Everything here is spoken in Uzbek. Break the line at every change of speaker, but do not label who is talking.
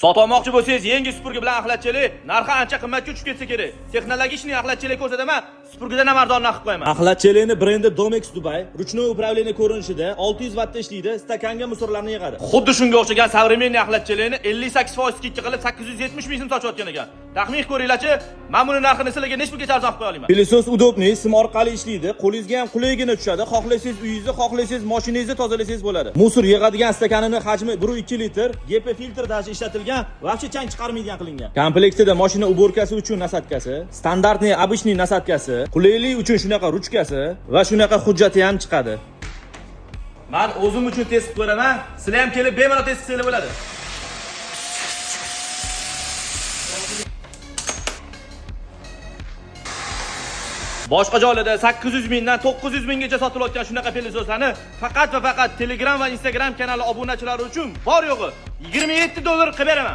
Sotmoqchi bo'lsangiz, yangi supurgi bilan axlatchilik narxi ancha qimmatga tushib ketsa kerak. Texnologik axlatchilik ko'rsataman, supurgidan ham arzonroq qilib qo'yaman.
Axlatchilikni brendi Domex Dubai, ruchnoy управление ko'rinishida 600 vattda ishlaydi, stakanga musorlarni yig'adi.
Xuddi shunga o'xshagan savremenniy axlatchilikni 58% skidga qilib 870 ming so'm sochayotgan ekan. Taxmin ko'ringlarchi, men buni narxini sizlarga nechga arzon qilib qo'ya olaman.
Pilisos удобный, sim orqali ishlaydi, qo'lingizga ham qulayigina tushadi. Xohlasangiz uyingizni, xohlasangiz mashinangizni tozalasangiz bo'ladi. Musor yig'adigan stakanini hajmi 1-2 litr, GP filtr dashi ishlatilgan, вообще chang chiqarmaydigan qilingan. Komplektida mashina uborkasi uchun nasatkasi, standartniy обычный nasatkasi, qulaylik uchun shunaqa ruchkasi va shunaqa hujjati ham chiqadi.
Men o'zim uchun test qilib ko'raman, sizlar ham kelib bemalol test qilsanglar bo'ladi. Boshqa joylarda 800 mingdan 900 minggacha sotilayotgan shunaqa piliso'slarni faqat va faqat Telegram va Instagram kanali obunachilari uchun bor yo'g'i $27 qilib beraman.